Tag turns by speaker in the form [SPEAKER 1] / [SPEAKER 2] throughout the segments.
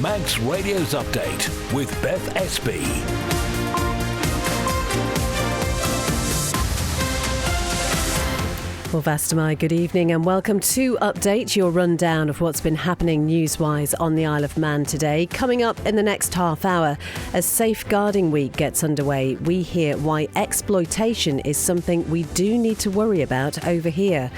[SPEAKER 1] Manx Radio's Update with Beth Espey.
[SPEAKER 2] Well, Vastamai, good evening and welcome to Update, your rundown of what's been happening news-wise on the Isle of Man today. Coming up in the next half hour, as Safeguarding Week gets underway, we hear why exploitation is something we do need to worry about over here.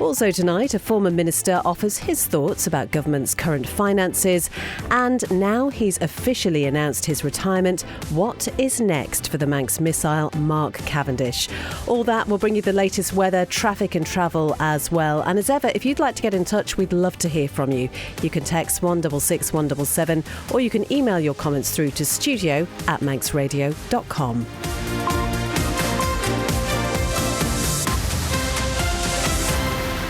[SPEAKER 2] Also tonight, a former minister offers his thoughts about government's current finances, and now he's officially announced his retirement. What is next for the Manx missile Mark Cavendish? All that will bring you the latest weather, traffic and travel as well. And as ever, if you'd like to get in touch, we'd love to hear from you. You can text 166 177 or you can email your comments through to studio@manxradio.com.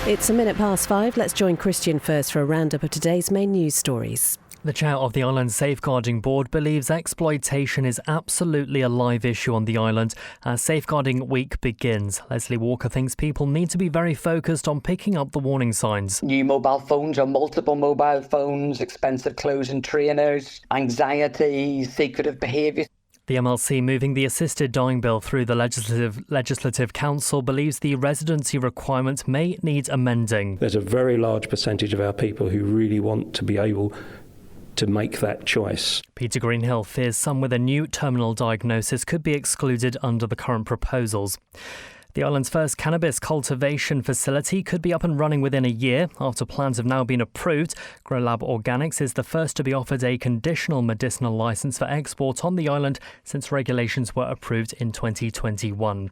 [SPEAKER 2] It's 5:05. Let's join Christian first for a roundup of today's main news stories.
[SPEAKER 3] The chair of the Island Safeguarding Board believes exploitation is absolutely a live issue on the island as Safeguarding Week begins. Leslie Walker thinks people need to be very focused on picking up the warning signs.
[SPEAKER 4] New mobile phones or multiple mobile phones, expensive clothes and trainers, anxiety, secretive behaviour.
[SPEAKER 3] The MLC moving the assisted dying bill through the Legislative Council believes the residency requirement may need amending.
[SPEAKER 5] There's a very large percentage of our people who really want to be able to make that choice.
[SPEAKER 3] Peter Greenhill fears some with a new terminal diagnosis could be excluded under the current proposals. The island's first cannabis cultivation facility could be up and running within a year after plans have now been approved. Grow Lab Organics is the first to be offered a conditional medicinal licence for export on the island since regulations were approved in 2021.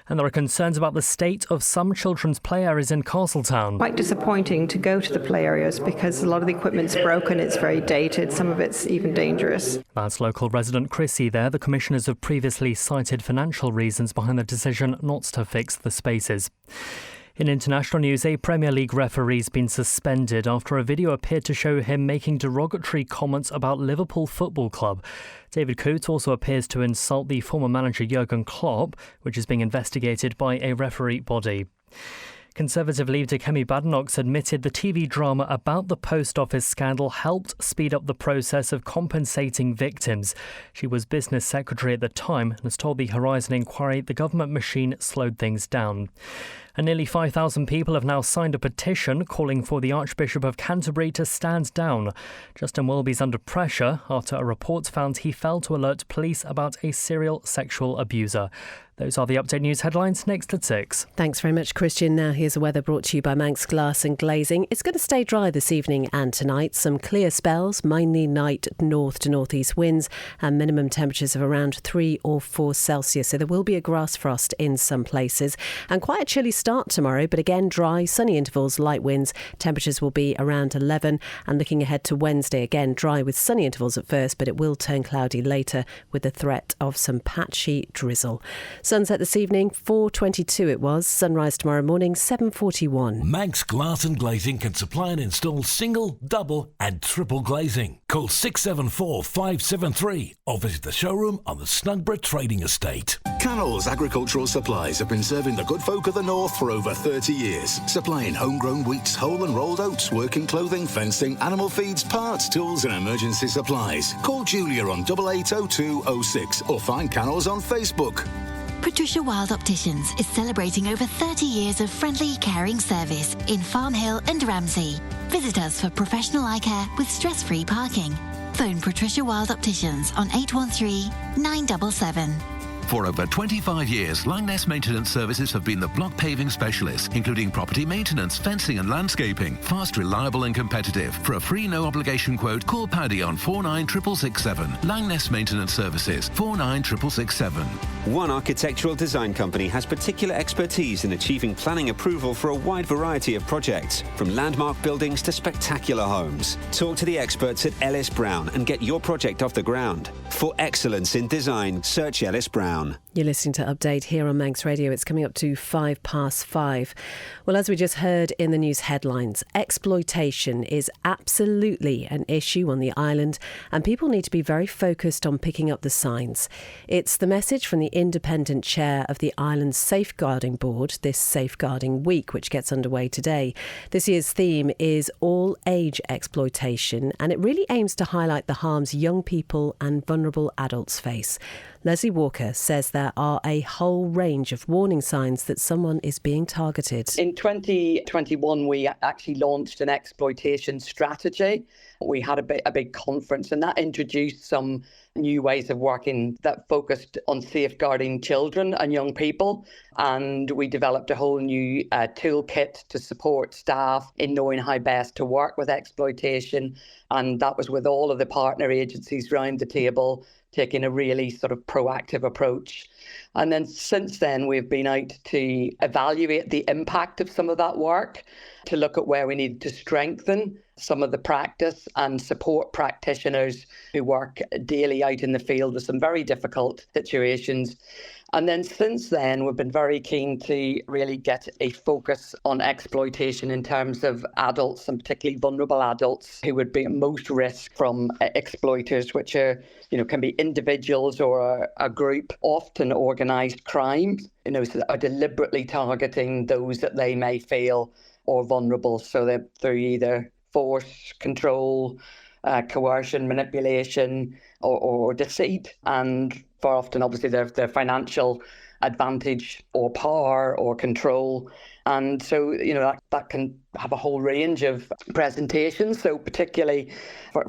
[SPEAKER 3] And there are concerns about the state of some children's play areas in Castletown.
[SPEAKER 6] Quite disappointing to go to the play areas because a lot of the equipment's broken, it's very dated, some of it's even dangerous.
[SPEAKER 3] That's local resident Chrissy there. The commissioners have previously cited financial reasons behind the decision not to fix the spaces. In international news, a Premier League referee's been suspended after a video appeared to show him making derogatory comments about Liverpool Football Club. David Coote also appears to insult the former manager Jurgen Klopp, which is being investigated by a referee body. Conservative leader Kemi Badenoch admitted the TV drama about the post office scandal helped speed up the process of compensating victims. She was business secretary at the time and has told the Horizon inquiry the government machine slowed things down. And nearly 5,000 people have now signed a petition calling for the Archbishop of Canterbury to stand down. Justin Welby's under pressure after a report found he failed to alert police about a serial sexual abuser. Those are the Update News headlines next at 6.
[SPEAKER 2] Thanks very much, Christian. Now here's the weather brought to you by Manx Glass and Glazing. It's going to stay dry this evening and tonight. Some clear spells, mainly night north to northeast winds and minimum temperatures of around 3 or 4 Celsius. So there will be a grass frost in some places and quite a chilly start tomorrow, but again dry, sunny intervals, light winds. Temperatures will be around 11 and looking ahead to Wednesday, again dry with sunny intervals at first, but it will turn cloudy later with the threat of some patchy drizzle. Sunset this evening, 4:22 it was. Sunrise tomorrow morning, 7:41.
[SPEAKER 1] Manx Glass and Glazing can supply and install single, double and triple glazing. Call 674 573 or visit the showroom on the Snugborough Trading Estate.
[SPEAKER 7] Cannell's Agricultural Supplies have been serving the good folk of the north for over 30 years, supplying homegrown wheats, whole and rolled oats, working clothing, fencing, animal feeds, parts, tools and emergency supplies. Call Julia on 880206 or find Cannell's on Facebook.
[SPEAKER 8] Patricia Wild Opticians is celebrating over 30 years of friendly, caring service in Farm Hill and Ramsey. Visit us for professional eye care with stress-free parking. Phone Patricia Wild Opticians on 813 977.
[SPEAKER 9] For over 25 years, Langness Maintenance Services have been the block paving specialists, including property maintenance, fencing and landscaping. Fast, reliable and competitive. For a free no-obligation quote, call Paddy on 49667. Langness Maintenance Services, 49667.
[SPEAKER 10] One architectural design company has particular expertise in achieving planning approval for a wide variety of projects, from landmark buildings to spectacular homes. Talk to the experts at Ellis Brown and get your project off the ground. For excellence in design, search Ellis Brown.
[SPEAKER 2] You're listening to Update here on Manx Radio. It's coming up to 5:05. Well, as we just heard in the news headlines, exploitation is absolutely an issue on the island, and people need to be very focused on picking up the signs. It's the message from the independent chair of the island's Safeguarding Board this Safeguarding Week, which gets underway today. This year's theme is all age exploitation, and it really aims to highlight the harms young people and vulnerable adults face. Leslie Walker says there are a whole range of warning signs that someone is being targeted.
[SPEAKER 4] In 2021, we actually launched an exploitation strategy. We had a big conference, and that introduced some new ways of working that focused on safeguarding children and young people. And we developed a whole new toolkit to support staff in knowing how best to work with exploitation. And that was with all of the partner agencies round the table, taking a really sort of proactive approach. And then since then, we've been out to evaluate the impact of some of that work, to look at where we need to strengthen some of the practice and support practitioners who work daily out in the field with some very difficult situations. And then since then, we've been very keen to really get a focus on exploitation in terms of adults, and particularly vulnerable adults who would be at most risk from exploiters, which are, can be individuals or a group, often organised crime, so that are deliberately targeting those that they may feel are vulnerable. So they're through either force, control, coercion, manipulation, or deceit. And far often, obviously, their financial advantage or power or control. And so, that can have a whole range of presentations. So particularly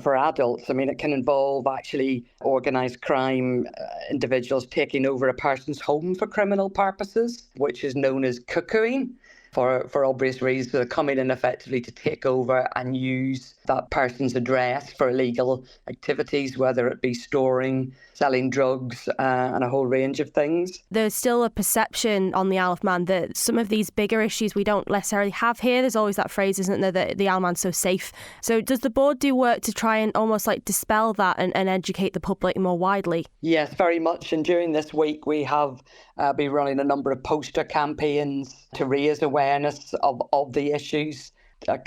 [SPEAKER 4] for adults, it can involve actually organised crime, individuals taking over a person's home for criminal purposes, which is known as cuckooing. For obvious reasons, they're coming in effectively to take over and use that person's address for illegal activities, whether it be storing, selling drugs, and a whole range of things.
[SPEAKER 11] There's still a perception on the Isle of Man that some of these bigger issues we don't necessarily have here. There's always that phrase, isn't there, that the Isle of Man's so safe. So does the board do work to try and almost dispel that and educate the public more widely? Yes, very much. And during this week, we have been running a number of poster campaigns to raise awareness of the issues.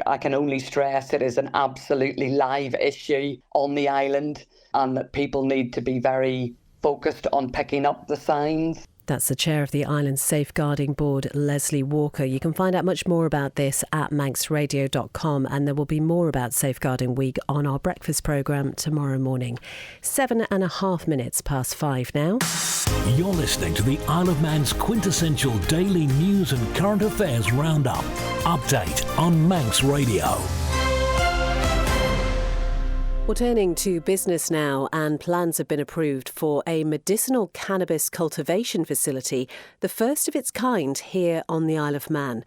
[SPEAKER 11] I can only stress it is an absolutely live issue on the island, and that people need to be very focused on picking up the signs.
[SPEAKER 2] That's the chair of the Island Safeguarding Board, Leslie Walker. You can find out much more about this at manxradio.com, and there will be more about Safeguarding Week on our breakfast programme tomorrow morning. 7.5 minutes past 5 now.
[SPEAKER 1] You're listening to the Isle of Man's quintessential daily news and current affairs roundup. Update on Manx Radio.
[SPEAKER 2] Well, turning to business now, and plans have been approved for a medicinal cannabis cultivation facility, the first of its kind here on the Isle of Man.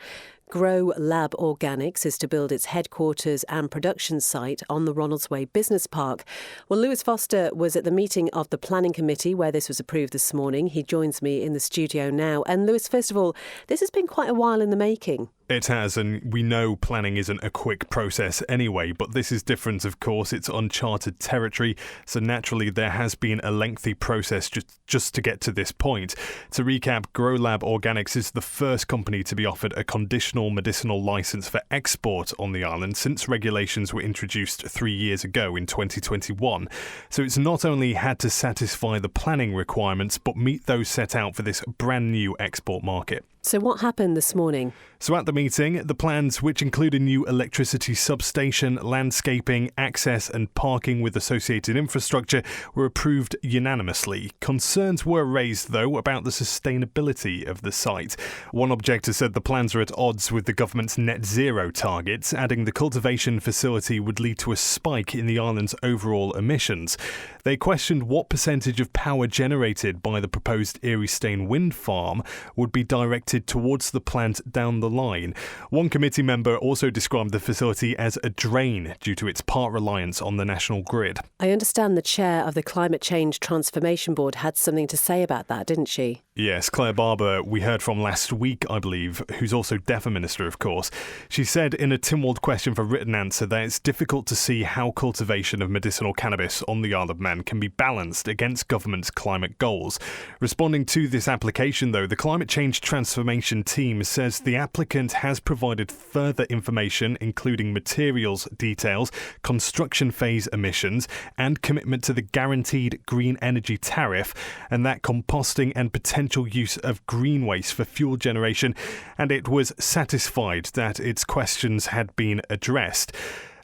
[SPEAKER 2] Grow Lab Organics is to build its headquarters and production site on the Ronaldsway Business Park. Well, Lewis Foster was at the meeting of the Planning Committee where this was approved this morning. He joins me in the studio now. And Lewis, first of all, this has been quite a while in the making.
[SPEAKER 12] It has, and we know planning isn't a quick process anyway, but this is different, of course. It's uncharted territory, so naturally there has been a lengthy process just to get to this point. To recap, Grow Lab Organics is the first company to be offered a conditional medicinal licence for export on the island since regulations were introduced 3 years ago in 2021. So it's not only had to satisfy the planning requirements, but meet those set out for this brand new export market.
[SPEAKER 2] So what happened this morning?
[SPEAKER 12] So at the meeting, the plans, which include a new electricity substation, landscaping, access and parking with associated infrastructure, were approved unanimously. Concerns were raised, though, about the sustainability of the site. One objector said the plans are at odds with the government's net zero targets, adding the cultivation facility would lead to a spike in the island's overall emissions. They questioned what percentage of power generated by the proposed Eriestane wind farm would be directed towards the plant down the line, line. One committee member also described the facility as a drain due to its part reliance on the national grid.
[SPEAKER 2] I understand the chair of the Climate Change Transformation Board had something to say about that, didn't she?
[SPEAKER 12] Yes, Claire Barber, we heard from last week, I believe, who's also DEFRA Minister, of course. She said in a Tynwald question for written answer that it's difficult to see how cultivation of medicinal cannabis on the Isle of Man can be balanced against government's climate goals. Responding to this application, though, the Climate Change Transformation team says the applicant has provided further information, including materials details, construction phase emissions, and commitment to the guaranteed green energy tariff, and that composting and potential use of green waste for fuel generation, and it was satisfied that its questions had been addressed.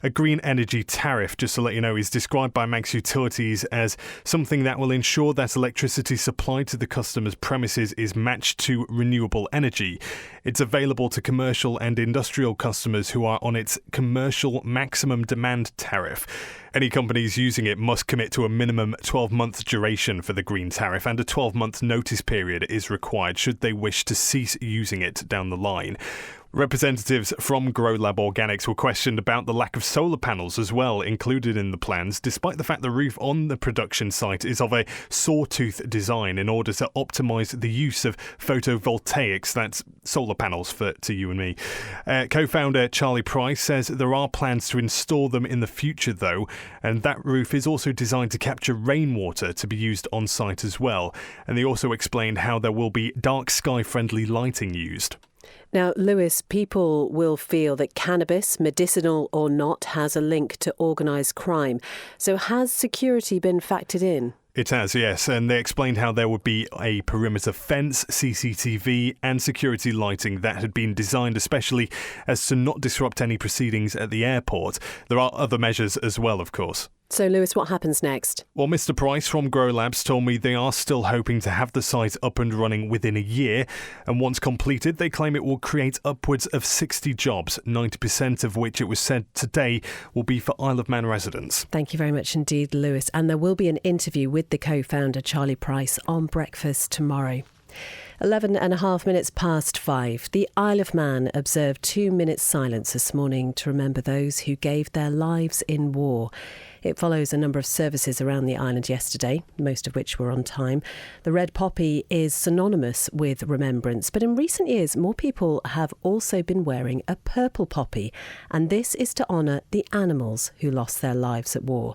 [SPEAKER 12] A green energy tariff, just to let you know, is described by Manx Utilities as something that will ensure that electricity supplied to the customer's premises is matched to renewable energy. It's available to commercial and industrial customers who are on its commercial maximum demand tariff. Any companies using it must commit to a minimum 12-month duration for the green tariff, and a 12-month notice period is required should they wish to cease using it down the line. Representatives from GrowLab Organics were questioned about the lack of solar panels as well included in the plans, despite the fact the roof on the production site is of a sawtooth design in order to optimise the use of photovoltaics. That's solar panels to you and me. Co-founder Charlie Price says there are plans to install them in the future, though, and that roof is also designed to capture rainwater to be used on site as well. And they also explained how there will be dark sky-friendly lighting used.
[SPEAKER 2] Now, Lewis, people will feel that cannabis, medicinal or not, has a link to organised crime. So has security been factored in?
[SPEAKER 12] It has, yes, and they explained how there would be a perimeter fence, CCTV and security lighting that had been designed especially as to not disrupt any proceedings at the airport. There are other measures as well, of course.
[SPEAKER 2] So, Lewis, what happens next?
[SPEAKER 12] Well, Mr. Price from Grow Labs told me they are still hoping to have the site up and running within a year. And once completed, they claim it will create upwards of 60 jobs, 90% of which it was said today will be for Isle of Man residents.
[SPEAKER 2] Thank you very much indeed, Lewis. And there will be an interview with the co-founder, Charlie Price, on Breakfast tomorrow. 5:11. The Isle of Man observed 2 minutes silence this morning to remember those who gave their lives in war. It follows a number of services around the island yesterday, most of which were on time. The red poppy is synonymous with remembrance, but in recent years, more people have also been wearing a purple poppy, and this is to honour the animals who lost their lives at war.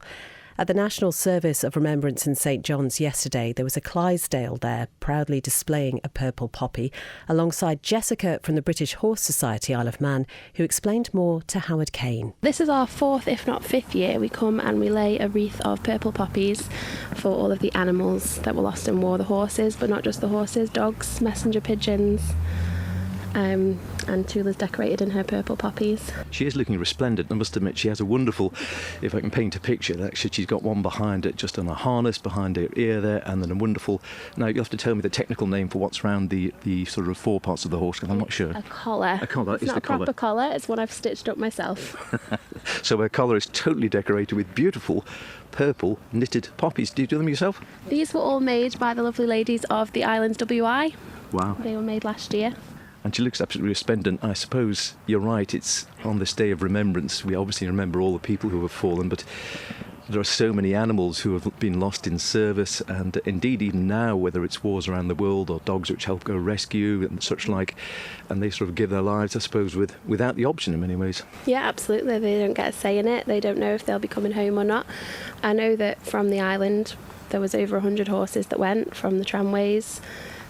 [SPEAKER 2] At the National Service of Remembrance in St John's yesterday, there was a Clydesdale there proudly displaying a purple poppy alongside Jessica from the British Horse Society Isle of Man, who explained more to Howard Kane.
[SPEAKER 13] This is our 4th, if not 5th year. We come and we lay a wreath of purple poppies for all of the animals that were lost in war, the horses, but not just the horses, dogs, messenger pigeons. And Tula's decorated in her purple poppies.
[SPEAKER 14] She is looking resplendent. I must admit, she has a wonderful, if I can paint a picture, actually she's got one behind it, just on a harness behind her ear there, and then a wonderful, now you'll have to tell me the technical name for what's around the sort of four parts of the horse, because I'm not sure.
[SPEAKER 13] A collar.
[SPEAKER 14] A collar,
[SPEAKER 13] it's not a proper collar, it's one I've stitched up myself.
[SPEAKER 14] So her collar is totally decorated with beautiful purple knitted poppies. Do you do them yourself?
[SPEAKER 13] These were all made by the lovely ladies of the Islands WI.
[SPEAKER 14] Wow.
[SPEAKER 13] They were made last year.
[SPEAKER 14] And she looks absolutely resplendent. I suppose you're right, it's on this day of remembrance. We obviously remember all the people who have fallen, but there are so many animals who have been lost in service, and indeed even now, whether it's wars around the world or dogs which help go rescue and such like, and they sort of give their lives, I suppose, without the option in many ways.
[SPEAKER 13] Yeah, absolutely. They don't get a say in it. They don't know if they'll be coming home or not. I know that from the island there was over 100 horses that went from the tramways.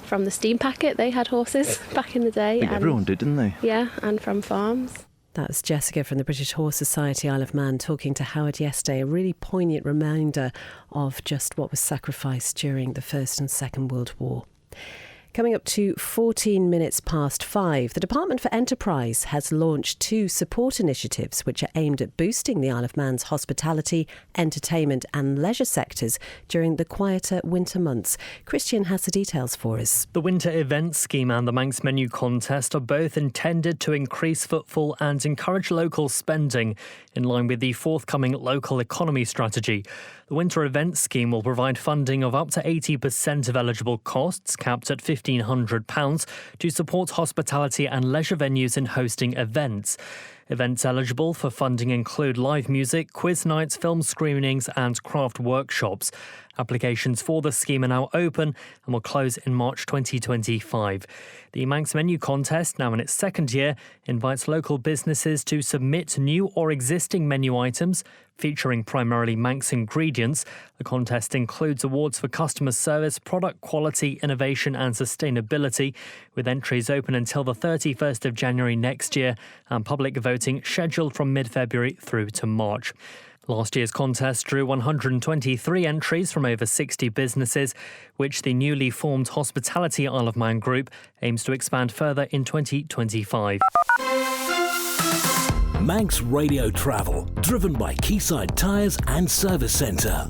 [SPEAKER 13] From the steam packet, they had horses back in the day.
[SPEAKER 14] I think everyone did, didn't they?
[SPEAKER 13] Yeah, and from farms.
[SPEAKER 2] That's Jessica from the British Horse Society Isle of Man talking to Howard yesterday. A really poignant reminder of just what was sacrificed during the First and Second World War. Coming up to 5:14, the Department for Enterprise has launched 2 support initiatives which are aimed at boosting the Isle of Man's hospitality, entertainment and leisure sectors during the quieter winter months. Christian has the details for us.
[SPEAKER 3] The Winter Events Scheme and the Manx Menu Contest are both intended to increase footfall and encourage local spending in line with the forthcoming local economy strategy. The Winter Events Scheme will provide funding of up to 80% of eligible costs, capped at 50 £1,500 to support hospitality and leisure venues in hosting events. Events eligible for funding include live music, quiz nights, film screenings and craft workshops. Applications for the scheme are now open and will close in March 2025. The Manx Menu Contest, now in its second year, invites local businesses to submit new or existing menu items featuring primarily Manx ingredients. The contest includes awards for customer service, product quality, innovation and sustainability, with entries open until the 31st of January next year and public voting scheduled from mid-February through to March. Last year's contest drew 123 entries from over 60 businesses, which the newly formed Hospitality Isle of Man Group aims to expand further in 2025.
[SPEAKER 1] Manx Radio Travel, driven by Quayside Tyres and Service Centre.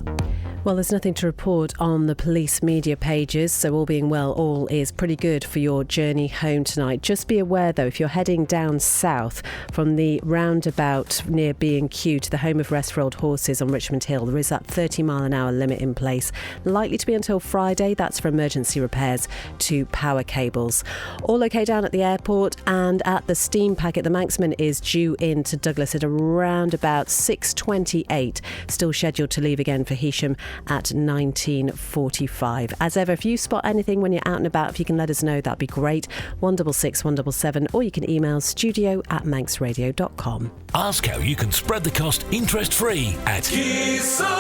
[SPEAKER 2] Well, there's nothing to report on the police media pages, so all being well, all is pretty good for your journey home tonight. Just be aware, though, if you're heading down south from the roundabout near B&Q to the home of Rest Rolled Horses on Richmond Hill, there is that 30-mile-an-hour limit in place, likely to be until Friday. That's for emergency repairs to power cables. All okay down at the airport and at the steam packet. The Manxman is due in to Douglas at around about 6:28, still scheduled to leave again for Heysham at 19:45. As ever, if you spot anything when you're out and about, if you can let us know, that'd be great. 166 177, or you can email studio@manxradio.com.
[SPEAKER 1] Ask how you can spread the cost interest-free at Quayside.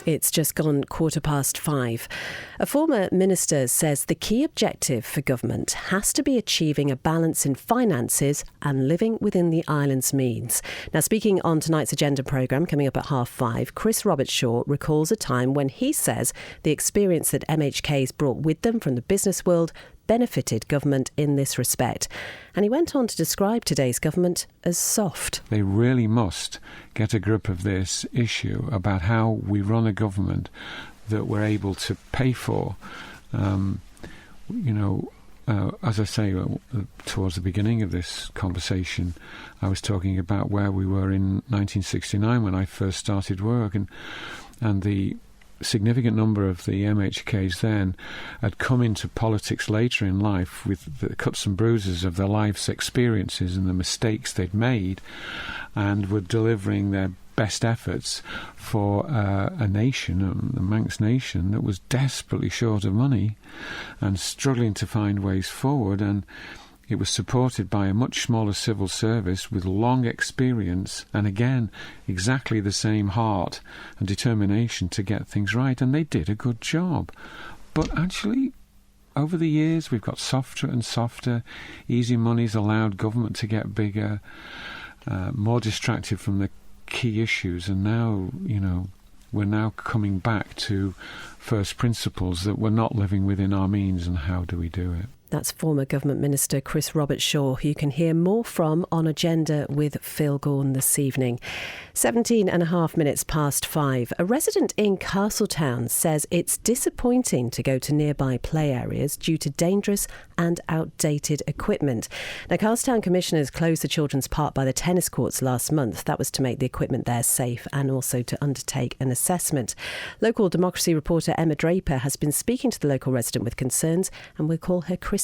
[SPEAKER 2] It's just gone 5:15. A former minister says the key objective for government has to be achieving a balance in finances and living within the island's means. Now, speaking on tonight's agenda programme coming up at 5:30, Chris Robertshaw recalls a time when he says the experience that MHKs brought with them from the business world benefited government in this respect. And he went on to describe today's government as soft.
[SPEAKER 15] They really must get a grip of this issue about how we run a government that we're able to pay for. As I say, towards the beginning of this conversation, I was talking about where we were in 1969 when I first started work, and the significant number of the MHKs then had come into politics later in life with the cuts and bruises of their life's experiences and the mistakes they'd made, and were delivering their best efforts for a nation, the Manx nation, that was desperately short of money and struggling to find ways forward. And it was supported by a much smaller civil service with long experience and, again, exactly the same heart and determination to get things right. And they did a good job. But actually, over the years, we've got softer and softer. Easy money's allowed government to get bigger, more distracted from the key issues. And now, we're now coming back to first principles that we're not living within our means, and how do we do it?
[SPEAKER 2] That's former Government Minister Chris Robertshaw, who you can hear more from on Agenda with Phil Gaughan this evening. 5:17. A resident in Castletown says it's disappointing to go to nearby play areas due to dangerous and outdated equipment. Now, Castletown Commissioners closed the children's park by the tennis courts last month. That was to make the equipment there safe and also to undertake an assessment. Local Democracy reporter Emma Draper has been speaking to the local resident with concerns, and we'll call her Chrissy.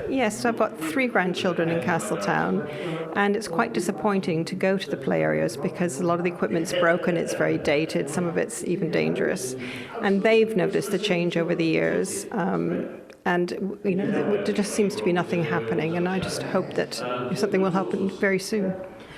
[SPEAKER 6] Yes, I've got 3 grandchildren in Castletown, and it's quite disappointing to go to the play areas because a lot of the equipment's broken, it's very dated, some of it's even dangerous. And they've noticed the change over the years. There just seems to be nothing happening, and I just hope that something will happen very soon.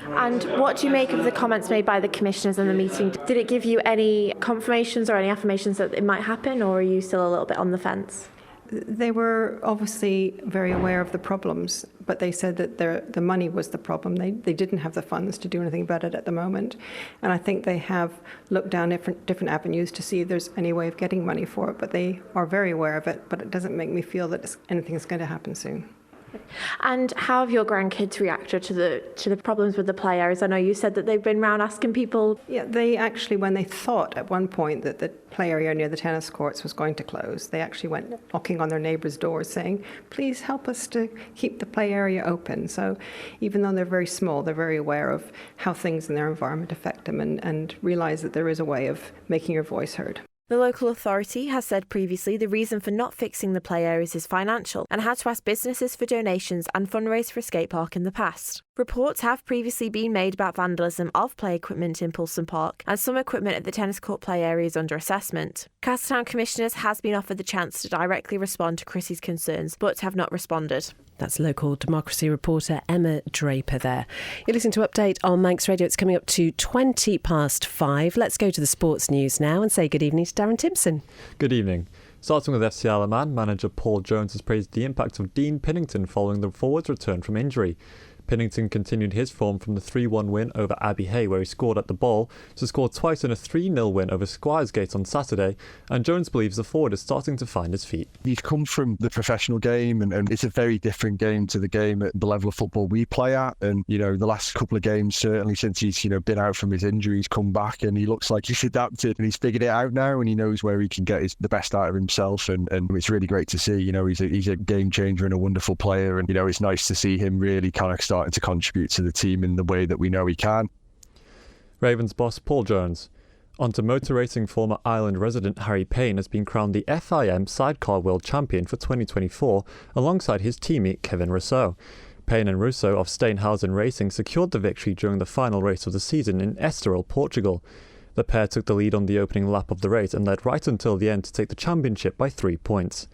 [SPEAKER 11] And what do you make of the comments made by the commissioners in the meeting? Did it give you any confirmations or any affirmations that it might happen, or are you still a little bit on the fence?
[SPEAKER 6] They were obviously very aware of the problems, but they said that the money was the problem. They didn't have the funds to do anything about it at the moment. And I think they have looked down different avenues to see if there's any way of getting money for it, but they are very aware of it, but it doesn't make me feel that anything is going to happen soon.
[SPEAKER 11] And how have your grandkids reacted to the problems with the play areas? I know you said that they've been round asking people.
[SPEAKER 6] Yeah, they actually, when they thought at one point that the play area near the tennis courts was going to close, they actually went knocking on their neighbours' doors saying, please help us to keep the play area open. So even though they're very small, they're very aware of how things in their environment affect them, and realise that there is a way of making your voice heard.
[SPEAKER 11] The local authority has said previously the reason for not fixing the play areas is financial and had to ask businesses for donations and fundraise for a skate park in the past. Reports have previously been made about vandalism of play equipment in Pulson Park, and some equipment at the tennis court play area is under assessment. Castletown Commissioners has been offered the chance to directly respond to Chrissy's concerns, but have not responded.
[SPEAKER 2] That's local democracy reporter Emma Draper there. You're listening to Update on Manx Radio. It's coming up to 5:20. Let's go to the sports news now and say good evening to Darren Timpson.
[SPEAKER 16] Good evening. Starting with FC Isle of Man, manager Paul Jones has praised the impact of Dean Pinnington following the forward's return from injury. Pinnington continued his form from the 3-1 win over Abbey Hay, where he scored at the ball, to score twice in a 3-0 win over Squiresgate on Saturday, and Jones believes the forward is starting to find his feet.
[SPEAKER 17] He's come from the professional game, and it's a very different game to the game at the level of football we play at. And, the last couple of games, certainly since he's, been out from his injury, he's come back and he looks like he's adapted and he's figured it out now, and he knows where he can get the best out of himself. And it's really great to see. He's a game changer and a wonderful player. And, it's nice to see him really kind of starting to contribute to the team in the way that we know he can.
[SPEAKER 16] Ravens boss Paul Jones. Onto motor racing, former Ireland resident Harry Payne has been crowned the FIM Sidecar World Champion for 2024 alongside his teammate Kevin Rousseau. Payne and Rousseau of Steinhausen Racing secured the victory during the final race of the season in Estoril, Portugal. The pair took the lead on the opening lap of the race and led right until the end to take the championship by 3 points.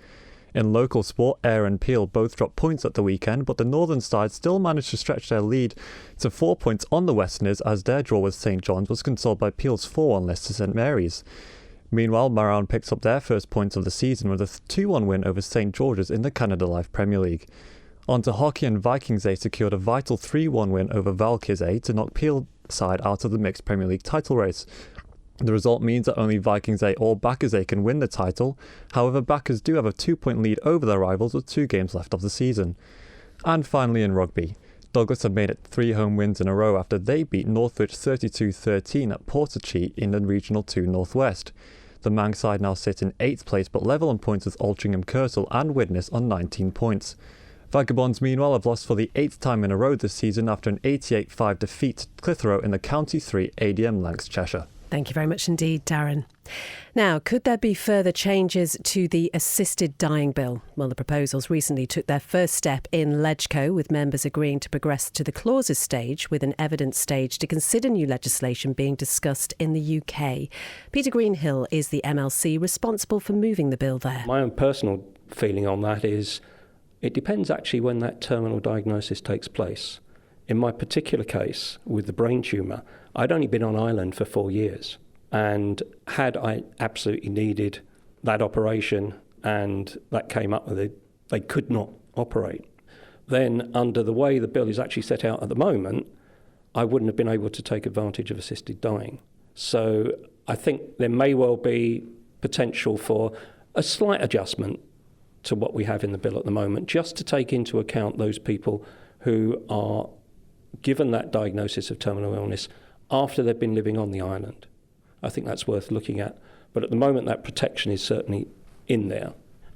[SPEAKER 16] In local sport, Ayr and Peel both dropped points at the weekend, but the northern side still managed to stretch their lead to 4 points on the Westerners as their draw with St John's was consoled by Peel's 4-1 loss to St Mary's. Meanwhile, Marown picked up their first points of the season with a 2-1 win over St George's in the Canada Life Premier League. On to hockey, and Vikings A secured a vital 3-1 win over Valkyries A to knock Peel side out of the mixed Premier League title race. The result means that only Vikings A or Backers A can win the title. However, Backers do have a 2-point lead over their rivals with 2 games left of the season. And finally in rugby, Douglas have made it 3 home wins in a row after they beat Northwich 32-13 at Portachi in the Regional 2 Northwest. The Manx side now sit in 8th place but level on points with Altrincham Kersal and Widnes on 19 points. Vagabonds meanwhile have lost for the 8th time in a row this season after an 88-5 defeat to Clitheroe in the County 3 ADM Lancs Cheshire.
[SPEAKER 2] Thank you very much indeed, Darren. Now, could there be further changes to the assisted dying bill? Well, the proposals recently took their first step in Legco, with members agreeing to progress to the clauses stage, with an evidence stage to consider new legislation being discussed in the UK. Peter Greenhill is the MLC responsible for moving the bill there.
[SPEAKER 5] My own personal feeling on that is it depends actually when that terminal diagnosis takes place. In my particular case, with the brain tumour, I'd only been on island for 4 years. And had I absolutely needed that operation and that came up with it, they could not operate. Then under the way the bill is actually set out at the moment, I wouldn't have been able to take advantage of assisted dying. So I think there may well be potential for a slight adjustment to what we have in the bill at the moment, just to take into account those people who are given that diagnosis of terminal illness after they've been living on the island. I think that's worth looking at. But at the moment, that protection is certainly in there.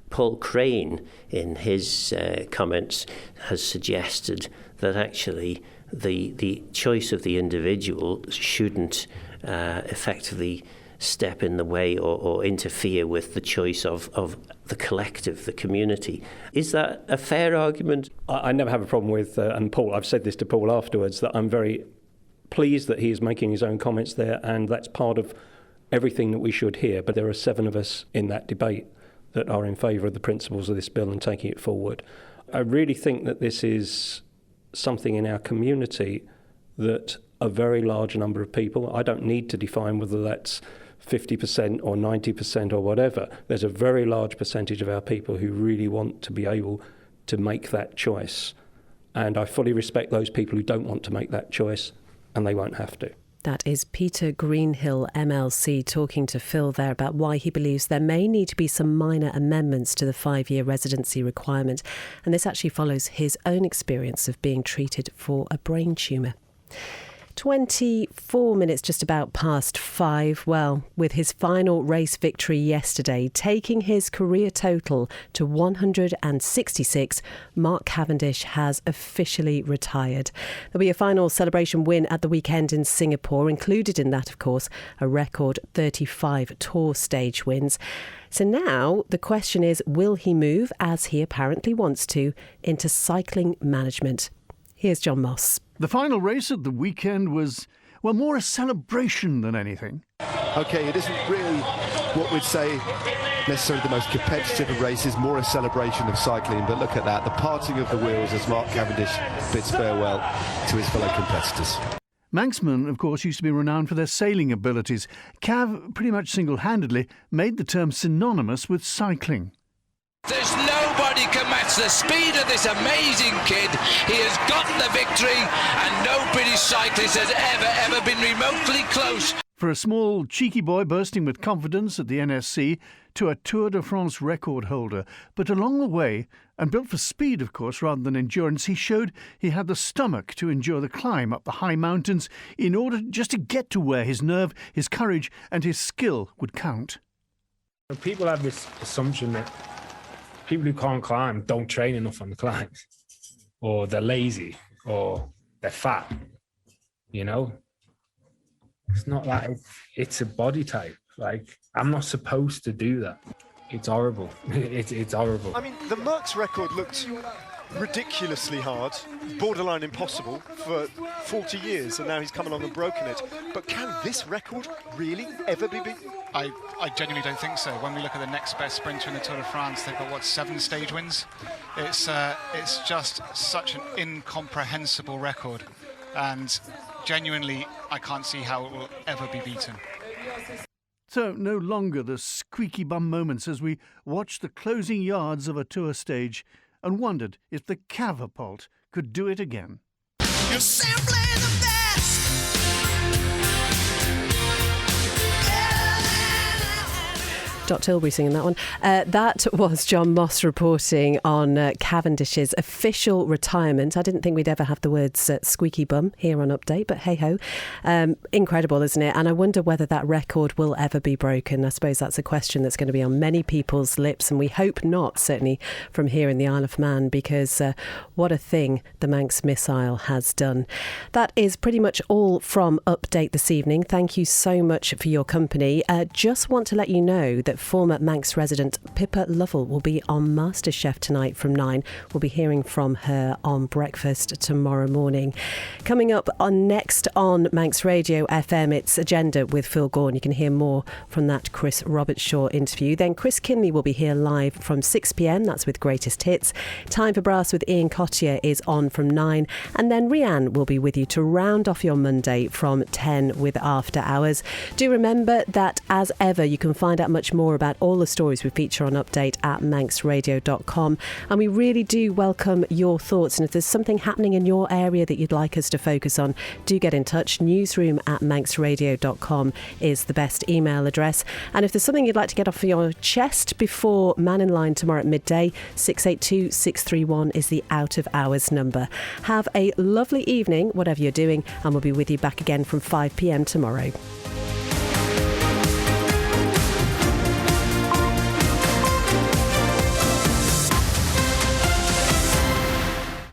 [SPEAKER 18] Paul Crane, in his comments, has suggested that actually the choice of the individual shouldn't effectively step in the way or interfere with the choice of the collective, the community. Is that a fair argument?
[SPEAKER 5] I never have a problem with, and Paul, I've said this to Paul afterwards, that I'm very pleased that he is making his own comments there, and that's part of everything that we should hear. But there are 7 of us in that debate that are in favour of the principles of this bill and taking it forward. I really think that this is something in our community that a very large number of people, I don't need to define whether that's 50% or 90% or whatever, there's a very large percentage of our people who really want to be able to make that choice. And I fully respect those people who don't want to make that choice, and they won't have to.
[SPEAKER 2] That is Peter Greenhill, MLC, talking to Phil there about why he believes there may need to be some minor amendments to the 5-year residency requirement. And this actually follows his own experience of being treated for a brain tumour. 24 minutes just about past 5. Well, with his final race victory yesterday, taking his career total to 166, Mark Cavendish has officially retired. There'll be a final celebration win at the weekend in Singapore. Included in that, of course, a record 35 tour stage wins. So now the question is, will he move, as he apparently wants to, into cycling management? Here's John Moss.
[SPEAKER 19] The final race at the weekend was, well, more a celebration than anything.
[SPEAKER 20] OK, it isn't really what we'd say necessarily the most competitive of races, more a celebration of cycling. But look at that, the parting of the wheels as Mark Cavendish bids farewell to his fellow competitors.
[SPEAKER 19] Manxmen, of course, used to be renowned for their sailing abilities. Cav pretty much single-handedly made the term synonymous with cycling.
[SPEAKER 21] There's nobody can match the speed of this amazing kid. He has gotten the victory, and no British cyclist has ever been remotely close.
[SPEAKER 19] For a small, cheeky boy bursting with confidence at the NSC to a Tour de France record holder. But along the way, and built for speed, of course, rather than endurance, he showed he had the stomach to endure the climb up the high mountains in order just to get to where his nerve, his courage and his skill would count.
[SPEAKER 22] People have this assumption that people who can't climb don't train enough on the climb, or they're lazy, or they're fat, you know? It's not like it's a body type. Like, I'm not supposed to do that. It's horrible. It's horrible.
[SPEAKER 23] I mean, the Merckx record looked ridiculously hard, borderline impossible for 40 years, and now he's come along and broken it. But can this record really ever be beaten?
[SPEAKER 24] I genuinely don't think so. When we look at the next best sprinter in the Tour de France, they've got, 7 stage wins? It's just such an incomprehensible record. And genuinely, I can't see how it will ever be beaten.
[SPEAKER 19] So no longer the squeaky bum moments as we watched the closing yards of a tour stage and wondered if the Cavapult could do it again.
[SPEAKER 21] You're simply the best.
[SPEAKER 2] Dot Tilbury singing that one. That was John Moss reporting on Cavendish's official retirement. I didn't think we'd ever have the words squeaky bum here on Update, but hey-ho. Incredible, isn't it? And I wonder whether that record will ever be broken. I suppose that's a question that's going to be on many people's lips, and we hope not, certainly from here in the Isle of Man, because what a thing the Manx missile has done. That is pretty much all from Update this evening. Thank you so much for your company. Just want to let you know that former Manx resident Pippa Lovell will be on MasterChef tonight from 9. We'll be hearing from her on breakfast tomorrow morning. Coming up next on Manx Radio FM, it's Agenda with Phil Gaughan. You can hear more from that Chris Robertshaw interview. Then Chris Kinley will be here live from 6 p.m. That's with Greatest Hits. Time for Brass with Ian Cottier is on from 9. And then Rianne will be with you to round off your Monday from 10 with After Hours. Do remember that, as ever, you can find out much more about all the stories we feature on Update at manxradio.com, and we really do welcome your thoughts. And if there's something happening in your area that you'd like us to focus on, do get in touch. newsroom@manxradio.com is the best email address. And if there's something you'd like to get off your chest before Man in Line tomorrow at midday, 682 631 is the out of hours number. Have a lovely evening, whatever you're doing, and we'll be with you back again from 5 p.m. tomorrow.